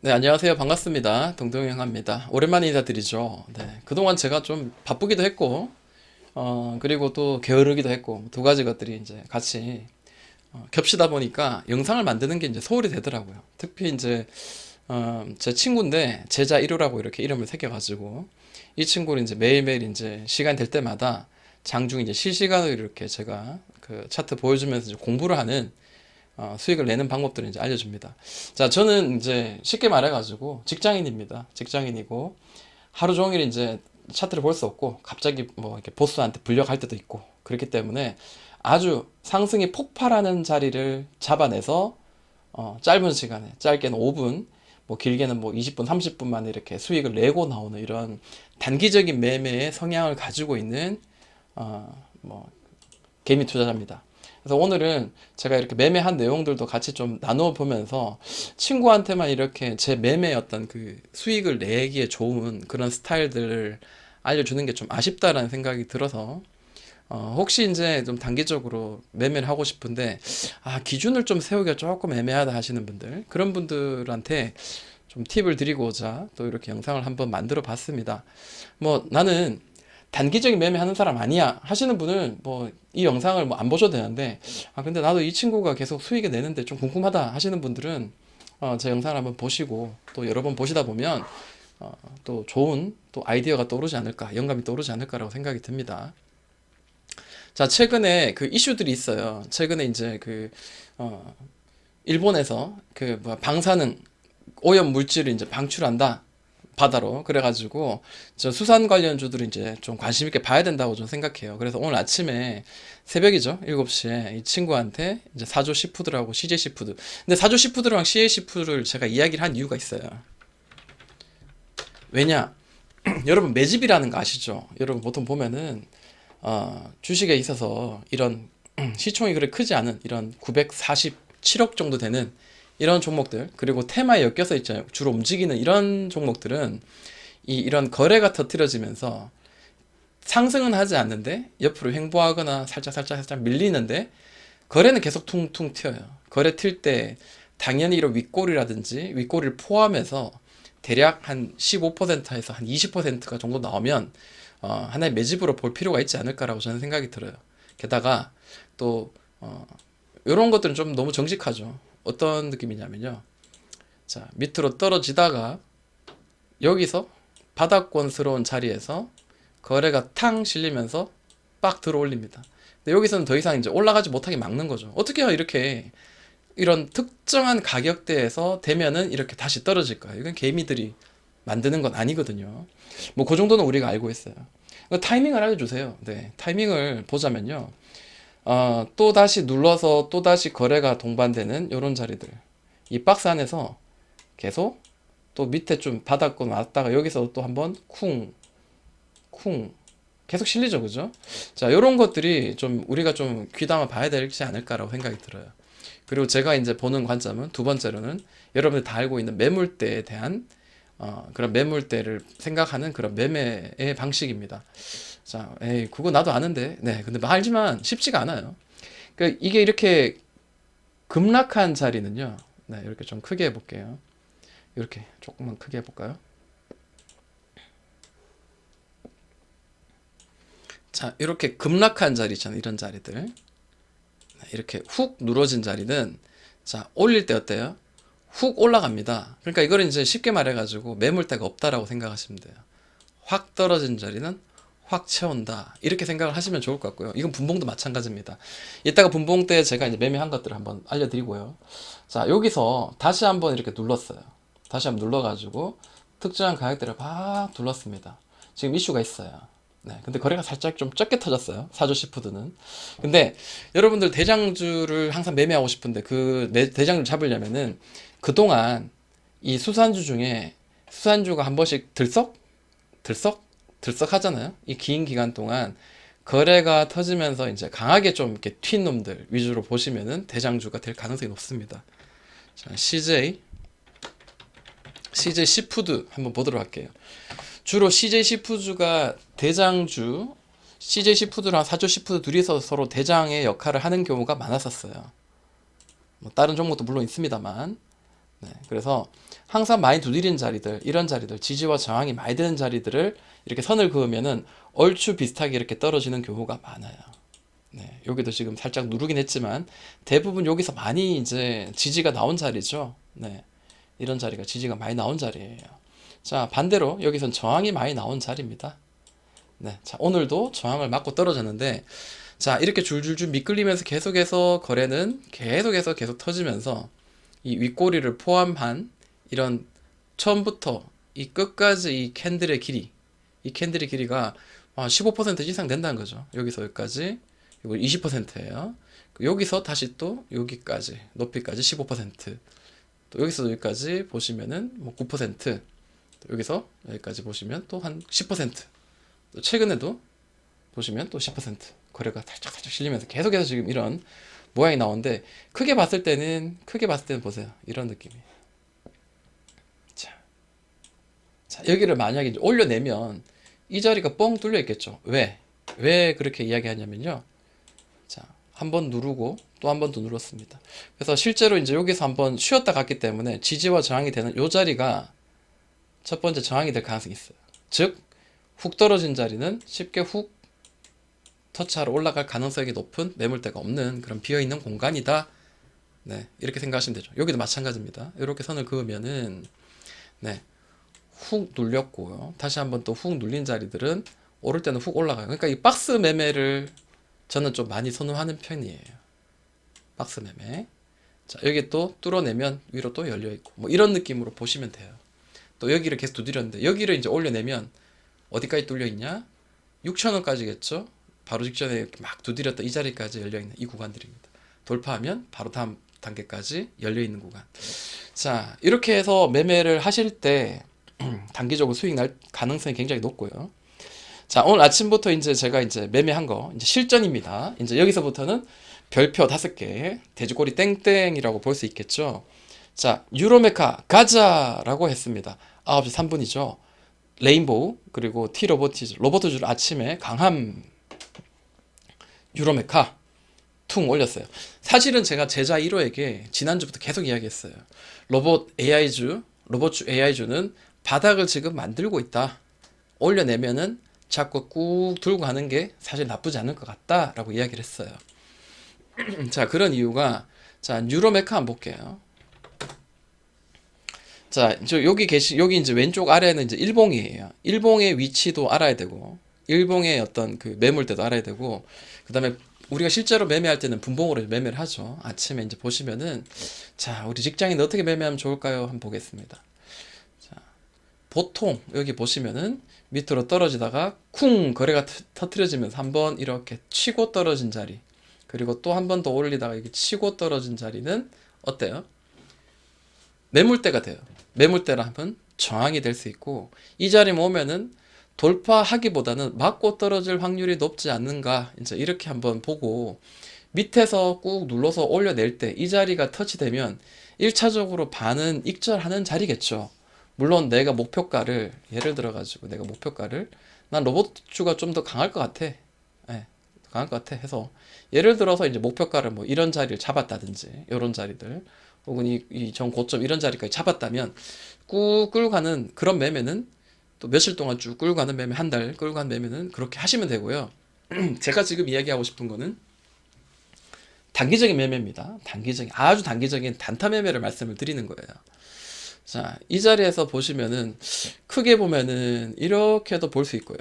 네, 안녕하세요. 반갑습니다. 동동영합니다. 오랜만에 인사드리죠. 네, 그동안 제가 좀 바쁘기도 했고, 그리고 또 게으르기도 했고, 두 가지 것들이 이제 같이 겹치다 보니까 영상을 만드는 게 이제 소홀히 되더라고요. 특히 이제, 제 친구인데, 제자 1호라고 이렇게 이름을 새겨가지고, 이 친구를 이제 매일매일 이제 시간 될 때마다 장중 이제 실시간으로 이렇게 제가 그 차트 보여주면서 이제 공부를 하는 수익을 내는 방법들을 이제 알려줍니다. 자, 저는 이제 쉽게 말해가지고 직장인입니다. 직장인이고 하루 종일 이제 차트를 볼 수 없고 갑자기 뭐 이렇게 보스한테 불려갈 때도 있고 그렇기 때문에 아주 상승이 폭발하는 자리를 잡아내서 짧은 시간에 짧게는 5분 뭐 길게는 뭐 20분 30분 만에 이렇게 수익을 내고 나오는 이런 단기적인 매매의 성향을 가지고 있는 뭐 개미 투자자입니다. 그래서 오늘은 제가 이렇게 매매한 내용들도 같이 좀 나누어 보면서 친구한테만 이렇게 제 매매 어떤 그 수익을 내기에 좋은 그런 스타일들을 알려주는 게 좀 아쉽다라는 생각이 들어서 혹시 이제 좀 단기적으로 매매를 하고 싶은데 기준을 좀 세우기가 조금 애매하다 하시는 분들 그런 분들한테 좀 팁을 드리고자 또 이렇게 영상을 한번 만들어 봤습니다. 뭐 나는 단기적인 매매하는 사람 아니야 하시는 분은 뭐 이 영상을 뭐 안 보셔도 되는데 근데 나도 이 친구가 계속 수익을 내는데 좀 궁금하다 하시는 분들은 제 영상을 한번 보시고 또 여러 번 보시다 보면 또 좋은 또 아이디어가 떠오르지 않을까 영감이 떠오르지 않을까라고 생각이 듭니다. 자, 최근에 그 이슈들이 있어요. 최근에 이제 일본에서 방사능 오염 물질을 이제 방출한다. 바다로. 그래가지고, 저 수산 관련주들이 이제 좀 관심 있게 봐야 된다고 좀 생각해요. 그래서 오늘 아침에 새벽이죠. 7시에 이 친구한테 이제 사조 시푸드라고 CJ 시푸드. 근데 사조 시푸드랑 CJ 시푸드를 제가 이야기를 한 이유가 있어요. 왜냐? 여러분 매집이라는 거 아시죠? 여러분 보통 보면은, 주식에 있어서 이런 시총이 그렇게 크지 않은 이런 947억 정도 되는 이런 종목들 그리고 테마에 엮여서 있잖아요. 주로 움직이는 이런 종목들은 이런 거래가 터트려지면서 상승은 하지 않는데 옆으로 횡보하거나 살짝 밀리는데 거래는 계속 퉁퉁 튀어요. 거래 튈 때 당연히 이런 윗골이라든지 윗골을 포함해서 대략 한 15%에서 한 20%가 정도 나오면 하나의 매집으로 볼 필요가 있지 않을까라고 저는 생각이 들어요. 게다가 또 이런 것들은 좀 너무 정직하죠. 어떤 느낌이냐면요. 자, 밑으로 떨어지다가 여기서 바닥권스러운 자리에서 거래가 탕 실리면서 빡 들어 올립니다. 근데 여기서는 더 이상 이제 올라가지 못하게 막는 거죠. 어떻게 해야 이렇게 이런 특정한 가격대에서 되면은 이렇게 다시 떨어질까요? 이건 개미들이 만드는 건 아니거든요. 뭐 그 정도는 우리가 알고 있어요. 타이밍을 알려주세요. 네, 타이밍을 보자면요. 또 다시 눌러서 또 다시 거래가 동반되는 이런 자리들. 이 박스 안에서 계속 또 밑에 좀 바닥권 왔다가 여기서 또 한번 쿵 계속 실리죠, 그죠? 자, 이런 것들이 좀 우리가 좀 귀담아 봐야 되지 않을까라고 생각이 들어요. 그리고 제가 이제 보는 관점은 두 번째로는 여러분들 다 알고 있는 매물대에 대한 그런 매물대를 생각하는 그런 매매의 방식입니다. 자, 에이, 그거 나도 아는데. 네, 근데 알지만 쉽지가 않아요. 그 이게 이렇게 급락한 자리는요. 네, 이렇게 좀 크게 해볼게요. 이렇게 조금만 크게 해볼까요? 자, 이렇게 급락한 자리 있잖아요. 이런 자리들. 네, 이렇게 훅 누러진 자리는 자, 올릴 때 어때요? 훅 올라갑니다. 그러니까 이걸 이제 쉽게 말해가지고 매물대가 없다라고 생각하시면 돼요. 확 떨어진 자리는 확 채운다. 이렇게 생각을 하시면 좋을 것 같고요. 이건 분봉도 마찬가지입니다. 이따가 분봉 때 제가 이제 매매한 것들을 한번 알려드리고요. 자, 여기서 다시 한번 이렇게 눌렀어요. 다시 한번 눌러가지고 특정한 가격대를 막 눌렀습니다. 지금 이슈가 있어요. 네, 근데 거래가 살짝 좀 적게 터졌어요. 사조 시푸드는. 근데 여러분들 대장주를 항상 매매하고 싶은데 그 대장주 잡으려면은 그동안 이 수산주 중에 수산주가 한 번씩 들썩 하잖아요. 이 긴 기간 동안 거래가 터지면서 이제 강하게 좀 이렇게 튄 놈들 위주로 보시면은 대장주가 될 가능성이 높습니다. 자, CJ 시푸드 한번 보도록 할게요. 주로 CJ 시푸드가 대장주, CJ 시푸드랑 사조 시푸드 둘이서 서로 대장의 역할을 하는 경우가 많았었어요. 뭐 다른 종목도 물론 있습니다만, 네, 그래서 항상 많이 두드리는 자리들, 이런 자리들, 지지와 저항이 많이 되는 자리들을 이렇게 선을 그으면은 얼추 비슷하게 이렇게 떨어지는 경우가 많아요. 네, 여기도 지금 살짝 누르긴 했지만 대부분 여기서 많이 이제 지지가 나온 자리죠. 네, 이런 자리가 지지가 많이 나온 자리예요. 자, 반대로 여기선 저항이 많이 나온 자리입니다. 네, 자, 오늘도 저항을 맞고 떨어졌는데, 자, 이렇게 줄줄줄 미끌리면서 계속해서 거래는 계속해서 계속 터지면서 이 윗꼬리를 포함한 이런 처음부터 이 끝까지 이 캔들의 길이, 이 캔들의 길이가 15% 이상 된다는 거죠. 여기서 여기까지, 이거 20%예요. 여기서 다시 또 여기까지, 높이까지 15%, 또 여기서 여기까지 보시면은 뭐 9%, 또 여기서 여기까지 보시면 또 한 10%, 또 최근에도 보시면 또 10% 거래가 살짝 실리면서 계속해서 지금 이런 모양이 나오는데, 크게 봤을 때는 보세요. 이런 느낌이에요. 자, 자, 여기를 만약에 이제 올려내면 이 자리가 뻥 뚫려 있겠죠. 왜 그렇게 이야기하냐면요. 자, 한 번 누르고 또 한 번 더 눌렀습니다. 그래서 실제로 이제 여기서 한번 쉬었다 갔기 때문에 지지와 저항이 되는 이 자리가 첫 번째 저항이 될 가능성이 있어요. 즉, 훅 떨어진 자리는 쉽게 훅 터치하러 올라갈 가능성이 높은, 매물대가 없는 그런 비어있는 공간이다. 네, 이렇게 생각하시면 되죠. 여기도 마찬가지입니다. 이렇게 선을 그으면은, 네, 훅 눌렸고요. 다시 한번 또 훅 눌린 자리들은 오를 때는 훅 올라가요. 그러니까 이 박스 매매를 저는 좀 많이 선호하는 편이에요. 박스 매매. 자, 여기 또 뚫어내면 위로 또 열려있고, 뭐 이런 느낌으로 보시면 돼요. 또 여기를 계속 두드렸는데, 여기를 이제 올려내면 어디까지 뚫려있냐? 6,000원까지겠죠? 바로 직전에 이렇게 막 두드렸던 이 자리까지 열려있는 이 구간들입니다. 돌파하면 바로 다음 단계까지 열려있는 구간. 자, 이렇게 해서 매매를 하실 때 단기적으로 수익 날 가능성이 굉장히 높고요. 자, 오늘 아침부터 이제 제가 이제 매매한 거 이제 실전입니다. 이제 여기서부터는 별표 5개, 돼지꼬리 땡땡이라고 볼 수 있겠죠. 자, 유로메카 가자라고 했습니다. 9시 3분이죠. 레인보우, 그리고 T 로보티즈, 로보트줄 아침에 강함, 유로메카 퉁 올렸어요. 사실은 제가 제자 1호에게 지난주부터 계속 이야기했어요. 로봇주 AI주는 바닥을 지금 만들고 있다. 올려내면은 자꾸 꾹 들고 가는 게 사실 나쁘지 않을 것 같다라고 이야기를 했어요. 자, 그런 이유가, 자, 유로메카 한번 볼게요. 자, 여기 이제 왼쪽 아래는 이제 일봉이에요. 일봉의 위치도 알아야 되고, 일봉의 어떤 그 매물대도 알아야 되고, 그 다음에 우리가 실제로 매매할 때는 분봉으로 매매를 하죠. 아침에 이제 보시면은, 자, 우리 직장인 어떻게 매매하면 좋을까요? 한번 보겠습니다. 자, 보통 여기 보시면은 밑으로 떨어지다가 쿵 거래가 터트려지면서 한번 이렇게 치고 떨어진 자리, 그리고 또 한 번 더 올리다가 이렇게 치고 떨어진 자리는 어때요? 매물대가 돼요. 매물대라 하면 저항이 될 수 있고, 이 자리에 오면은 돌파하기보다는 맞고 떨어질 확률이 높지 않는가, 이제 이렇게 한번 보고, 밑에서 꾹 눌러서 올려낼 때 이 자리가 터치되면 1차적으로 반은 익절하는 자리겠죠. 물론 내가 목표가를, 예를 들어 가지고 내가 목표가를, 난 로봇주가 좀 더 강할 것 같아, 예, 강할 것 같아 해서 예를 들어서 이제 목표가를 뭐 이런 자리를 잡았다든지, 이런 자리들, 혹은 이 전 고점 이런 자리까지 잡았다면 꾹 끌고 가는 그런 매매는, 또 며칠 동안 쭉 끌고 가는 매매, 한 달 끌고 가는 매매는 그렇게 하시면 되고요. 제가 지금 이야기하고 싶은 거는 단기적인 매매입니다. 아주 단기적인 단타 매매를 말씀을 드리는 거예요. 자, 이 자리에서 보시면은 크게 보면은 이렇게도 볼 수 있고요.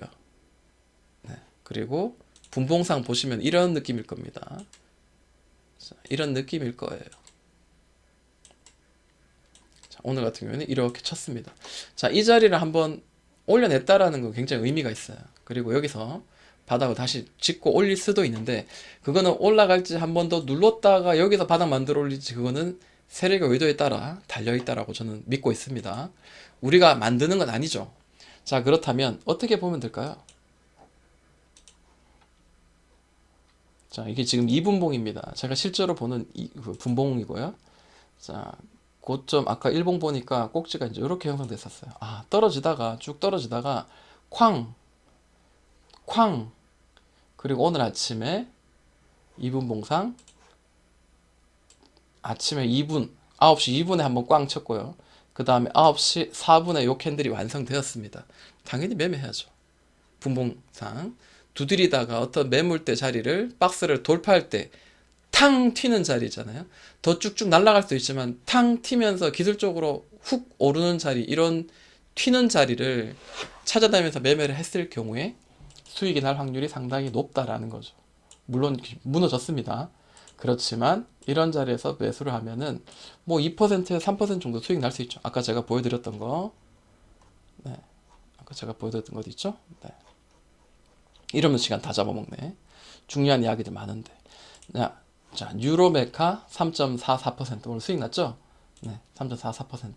네, 그리고 분봉상 보시면 이런 느낌일 겁니다. 자, 이런 느낌일 거예요. 자, 오늘 같은 경우에는 이렇게 쳤습니다. 자, 이 자리를 한번 올려냈다라는 거 굉장히 의미가 있어요. 그리고 여기서 바닥을 다시 짚고 올릴 수도 있는데, 그거는 올라갈지 한 번 더 눌렀다가 여기서 바닥 만들어 올릴지, 그거는 세력의 의도에 따라 달려있다라고 저는 믿고 있습니다. 우리가 만드는 건 아니죠. 자, 그렇다면 어떻게 보면 될까요? 자, 이게 지금 2분봉입니다. 제가 실제로 보는 그 분봉이고요. 자, 고점 아까 1봉 보니까 꼭지가 이제 이렇게 형성됐었어요. 아, 떨어지다가 쭉 떨어지다가 쾅, 쾅, 그리고 오늘 아침에 2분봉상 아침에 2분 9시 2분에 한번 꽝 쳤고요. 그 다음에 9시 4분에 요 캔들이 완성되었습니다. 당연히 매매해야죠. 분봉상 두드리다가 어떤 매물대 자리를 박스를 돌파할 때 탕 튀는 자리잖아요. 더 쭉쭉 날아갈 수도 있지만 탕 튀면서 기술적으로 훅 오르는 자리, 이런 튀는 자리를 찾아다니면서 매매를 했을 경우에 수익이 날 확률이 상당히 높다라는 거죠. 물론 무너졌습니다. 그렇지만 이런 자리에서 매수를 하면은 뭐 2%에서 3% 정도 수익 날 수 있죠. 아까 제가 보여드렸던 거, 네, 아까 제가 보여드렸던 것 있죠. 네. 이러면 시간 다 잡아먹네. 중요한 이야기들 많은데. 자, 유로메카 3.44% 오늘 수익 났죠? 네, 3.44%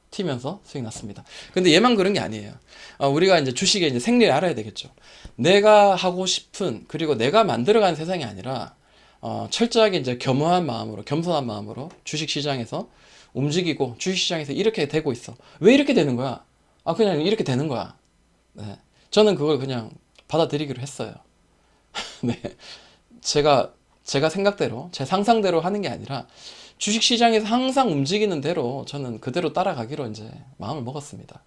튀면서 수익 났습니다. 근데 얘만 그런 게 아니에요. 우리가 이제 주식의 이제 생리를 알아야 되겠죠. 내가 하고 싶은, 그리고 내가 만들어가는 세상이 아니라 철저하게 이제 겸허한 마음으로, 겸손한 마음으로 주식 시장에서 움직이고, 주식 시장에서 이렇게 되고 있어. 왜 이렇게 되는 거야? 그냥 이렇게 되는 거야. 네. 저는 그걸 그냥 받아들이기로 했어요. 네. 제가 생각대로, 제 상상대로 하는 게 아니라 주식 시장에서 항상 움직이는 대로 저는 그대로 따라가기로 이제 마음을 먹었습니다.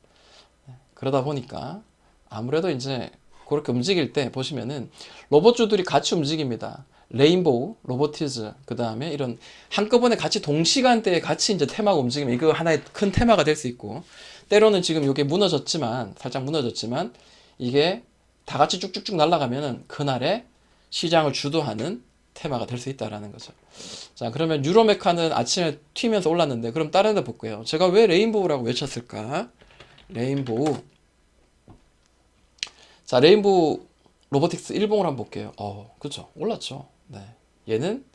그러다 보니까 아무래도 이제 그렇게 움직일 때 보시면은 로봇주들이 같이 움직입니다. 레인보우, 로보티즈, 그 다음에 이런 한꺼번에 같이 동시간대에 같이 이제 테마가 움직이면 이거 하나의 큰 테마가 될 수 있고, 때로는 지금 이게 무너졌지만, 살짝 무너졌지만, 이게 다 같이 쭉쭉쭉 날아가면은 그날의 시장을 주도하는 테마가 될 수 있다라는 거죠. 자, 그러면 유로메카는 아침에 튀면서 올랐는데, 그럼 다른 데 볼게요. 제가 왜 레인보우라고 외쳤을까? 레인보우. 자, 레인보우 로보틱스 일봉을 한번 볼게요. 그죠. 올랐죠. 네. 얘는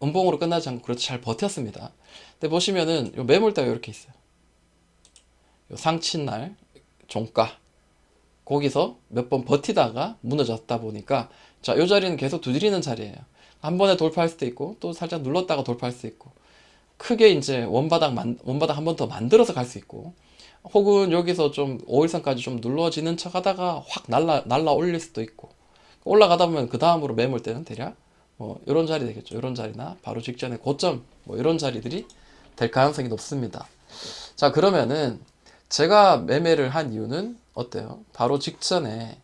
음봉으로 끝나지 않고 그래도 잘 버텼습니다. 근데 보시면은 요 매물대가 이렇게 있어요. 요 상친날 종가. 거기서 몇 번 버티다가 무너졌다 보니까, 자, 요 자리는 계속 두드리는 자리예요. 한 번에 돌파할 수도 있고, 또 살짝 눌렀다가 돌파할 수 있고, 크게 이제 원바닥 한 번 더 만들어서 갈 수 있고, 혹은 여기서 좀 5일선까지 좀 눌러지는 척 하다가 확 날라 올릴 수도 있고, 올라가다 보면 그 다음으로 매물 때는 대략 뭐 이런 자리 되겠죠. 이런 자리나 바로 직전에 고점, 뭐 이런 자리들이 될 가능성이 높습니다. 자, 그러면은 제가 매매를 한 이유는 어때요? 바로 직전에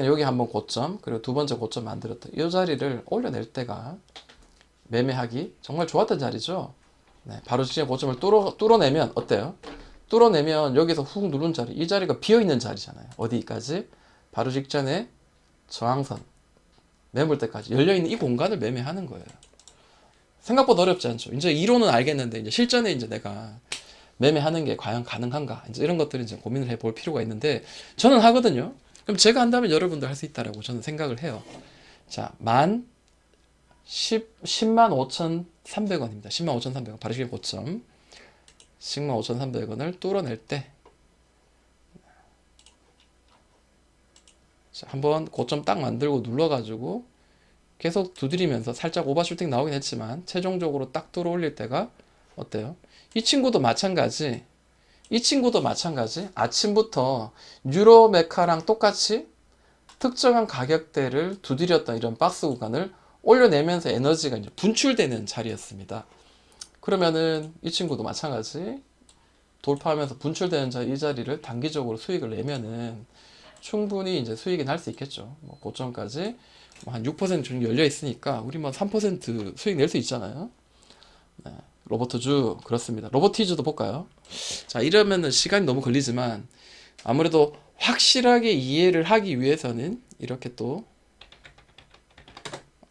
여기 한번 고점, 그리고 두 번째 고점 만들었던 이 자리를 올려낼 때가 매매하기 정말 좋았던 자리죠. 네, 바로 직전에 고점을 뚫어내면 어때요? 뚫어내면 여기서 훅 누른 자리, 이 자리가 비어있는 자리잖아요. 어디까지? 바로 직전에 저항선, 매물대까지 열려있는 이 공간을 매매하는 거예요. 생각보다 어렵지 않죠. 이제 이론은 알겠는데, 이제 실전에 이제 내가 매매하는 게 과연 가능한가? 이제 이런 것들을 이제 고민을 해볼 필요가 있는데, 저는 하거든요. 그럼 제가 한다면 여러분도 할 수 있다라고 저는 생각을 해요. 자, 10만 5,300원입니다. 10만 5,300원. 바로 지금 고점. 10만 5,300원을 뚫어낼 때, 자, 한번 고점 딱 만들고 눌러가지고 계속 두드리면서 살짝 오버슈팅 나오긴 했지만 최종적으로 딱 뚫어 올릴 때가 어때요? 이 친구도 마찬가지. 아침부터 유로메카랑 똑같이 특정한 가격대를 두드렸던 이런 박스 구간을 올려내면서 에너지가 이제 분출되는 자리였습니다. 그러면은 이 친구도 마찬가지 돌파하면서 분출되는 이 자리를 단기적으로 수익을 내면은 충분히 이제 수익이 날 수 있겠죠. 뭐 고점까지 한 6% 정도 열려 있으니까 우리 뭐 3% 수익 낼 수 있잖아요. 네. 로보트주 그렇습니다. 로보티즈도 볼까요? 자, 이러면은 시간이 너무 걸리지만 아무래도 확실하게 이해를 하기 위해서는 이렇게 또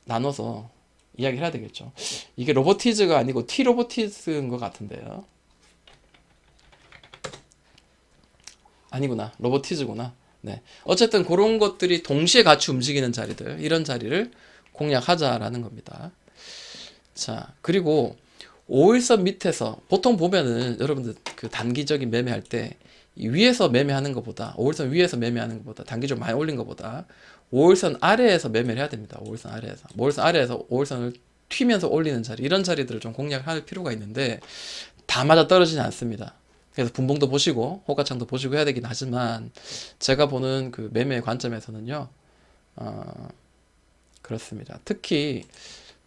나눠서 이야기를 해야 되겠죠. 이게 로보티즈가 아니고 T로보티즈인 것 같은데요. 아니구나. 로보티즈구나. 네. 어쨌든 그런 것들이 동시에 같이 움직이는 자리들, 이런 자리를 공략하자라는 겁니다. 자, 그리고 5일선 밑에서 보통 보면은 여러분들 그 단기적인 매매할 때 위에서 매매하는 것보다 5일선 위에서 매매하는 것보다 단기적으로 많이 올린 것보다 5일선 아래에서 매매를 해야 됩니다. 5일선 아래에서. 5일선 아래에서 5일선을 튀면서 올리는 자리, 이런 자리들을 좀 공략할 필요가 있는데 다 맞아 떨어지지 않습니다. 그래서 분봉도 보시고 호가창도 보시고 해야 되긴 하지만 제가 보는 그 매매 관점에서는요, 그렇습니다. 특히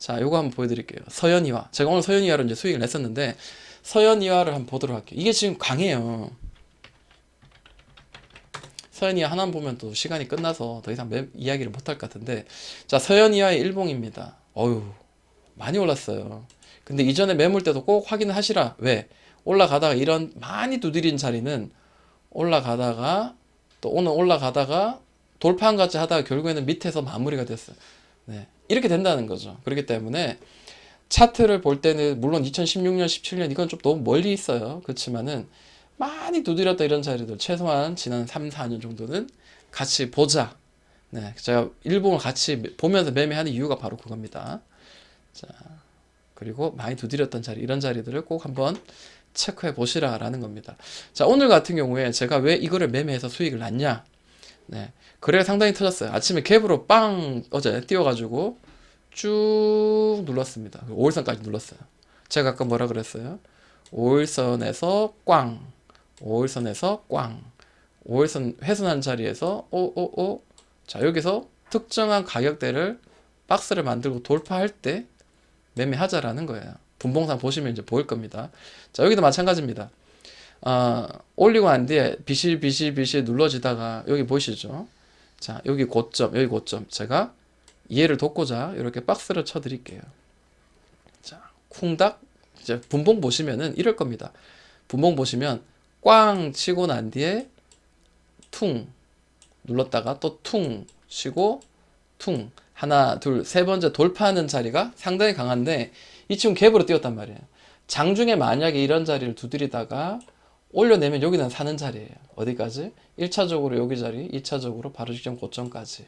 자, 요거 한번 보여드릴게요. 서현이화. 제가 오늘 서현이화로 이제 수익을 냈었는데, 서현이화를 한번 보도록 할게요. 이게 지금 강해요. 서현이화 하나 보면 또 시간이 끝나서 더 이상 이야기를 못할 것 같은데, 자, 서현이화의 일봉입니다. 어휴, 많이 올랐어요. 근데 이전에 매물 때도 꼭 확인을 하시라. 왜? 올라가다가 이런 많이 두드린 자리는 올라가다가 또 오늘 올라가다가 돌파한 같이 하다가 결국에는 밑에서 마무리가 됐어요. 네. 이렇게 된다는 거죠. 그렇기 때문에 차트를 볼 때는 물론 2016년, 17년 이건 좀 너무 멀리 있어요. 그렇지만은 많이 두드렸던 이런 자리들 최소한 지난 3, 4년 정도는 같이 보자. 네. 제가 일봉을 같이 보면서 매매하는 이유가 바로 그겁니다. 자, 그리고 많이 두드렸던 자리, 이런 자리들을 꼭 한번 체크해 보시라라는 겁니다. 자, 오늘 같은 경우에 제가 왜 이거를 매매해서 수익을 났냐? 네. 거래가 상당히 터졌어요. 아침에 갭으로 빵 어제 띄워가지고 쭉 눌렀습니다. 5일선까지 눌렀어요. 제가 아까 뭐라 그랬어요? 5일선에서 꽝, 5일선에서 꽝, 5일선 훼손한 자리에서 오오오. 자, 여기서 특정한 가격대를 박스를 만들고 돌파할 때 매매하자라는 거예요. 분봉상 보시면 이제 보일 겁니다. 자, 여기도 마찬가지입니다. 올리고 난 뒤에 비실 눌러지다가 여기 보이시죠? 자, 여기 고점, 여기 고점. 제가 이해를 돕고자 이렇게 박스를 쳐 드릴게요. 자, 쿵닥. 이제 분봉 보시면은 이럴 겁니다. 분봉 보시면 꽝 치고 난 뒤에 퉁 눌렀다가 또 퉁 치고 퉁. 하나, 둘, 세 번째 돌파하는 자리가 상당히 강한데 이 친구 갭으로 뛰었단 말이에요. 장중에 만약에 이런 자리를 두드리다가 올려내면 여기는 사는 자리예요. 어디까지? 1차적으로 여기 자리, 2차적으로 바로 직전 고점까지.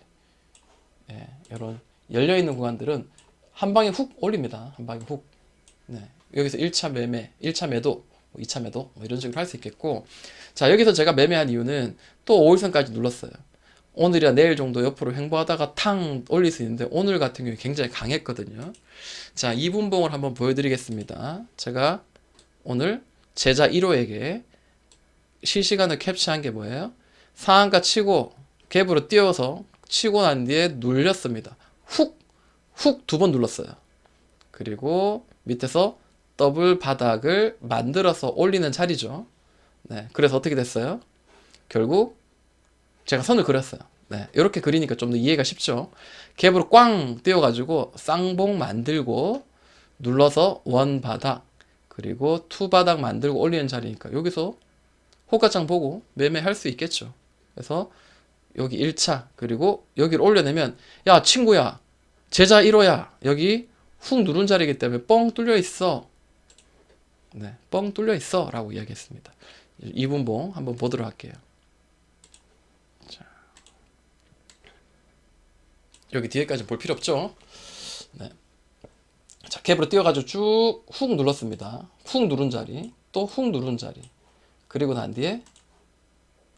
예, 이런 열려있는 구간들은 한 방에 훅 올립니다. 한 방에 훅. 네, 여기서 1차 매매, 1차 매도, 2차 매도 뭐 이런 식으로 할 수 있겠고, 자, 여기서 제가 매매한 이유는 또 5일선까지 눌렀어요. 오늘이야 내일 정도 옆으로 횡보하다가 탕 올릴 수 있는데 오늘 같은 경우에 굉장히 강했거든요. 자, 2분봉을 한번 보여드리겠습니다. 제가 오늘 제자 1호에게 실시간을 캡처한 게 뭐예요? 상한가 치고 갭으로 띄워서 치고 난 뒤에 눌렸습니다. 훅 두 번 눌렀어요. 그리고 밑에서 더블 바닥을 만들어서 올리는 자리죠. 네, 그래서 어떻게 됐어요? 결국 제가 선을 그렸어요. 네, 이렇게 그리니까 좀 더 이해가 쉽죠. 갭으로 꽝 띄워가지고 쌍봉 만들고 눌러서 원 바닥 그리고 투 바닥 만들고 올리는 자리니까 여기서 호가창 보고 매매할 수 있겠죠. 그래서 여기 1차 그리고 여기를 올려내면 야 친구야 제자 1호야 여기 훅 누른 자리이기 때문에 뻥 뚫려 있어. 네, 뻥 뚫려 있어 라고 이야기했습니다. 2분봉 한번 보도록 할게요. 자, 여기 뒤에까지 볼 필요 없죠. 네. 자, 캡으로 띄워가지고 쭉 훅 눌렀습니다. 훅 누른 자리 또 훅 누른 자리 그리고 난 뒤에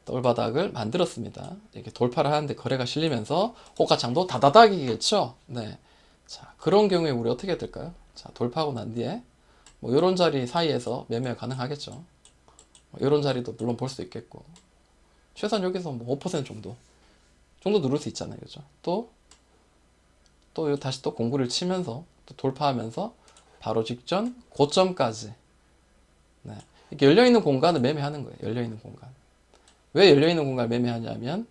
돌바닥을 만들었습니다. 이렇게 돌파를 하는데 거래가 실리면서 호가창도 다다닥이겠죠. 네. 자, 그런 경우에 우리 어떻게 해야 될까요? 자, 돌파하고 난 뒤에 뭐 이런 자리 사이에서 매매가 가능하겠죠. 뭐 이런 자리도 물론 볼 수 있겠고 최소한 여기서 뭐 5% 정도 누를 수 있잖아요. 그죠? 또 다시 또 공구를 치면서 또 돌파하면서 바로 직전 고점까지. 네. 이렇게 열려있는 공간을 매매하는 거예요. 열려있는 공간. 왜 열려있는 공간을 매매하냐면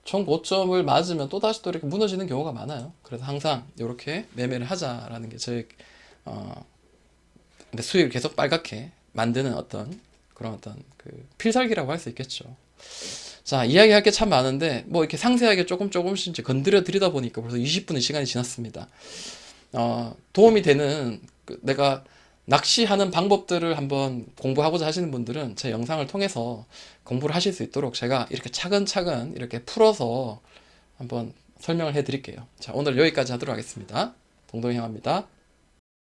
총 고점을 맞으면 또 다시 또 이렇게 무너지는 경우가 많아요. 그래서 항상 이렇게 매매를 하자라는 게 저희 근데 수익을 계속 빨갛게 만드는 그런 그 필살기라고 할 수 있겠죠. 자, 이야기할 게 참 많은데 뭐 이렇게 상세하게 조금씩 이제 건드려 드리다 보니까 벌써 20분의 시간이 지났습니다. 도움이 되는 내가 낚시하는 방법들을 한번 공부하고자 하시는 분들은 제 영상을 통해서 공부를 하실 수 있도록 제가 이렇게 차근차근 이렇게 풀어서 한번 설명을 해 드릴게요. 자, 오늘 여기까지 하도록 하겠습니다. 동동이 형입니다.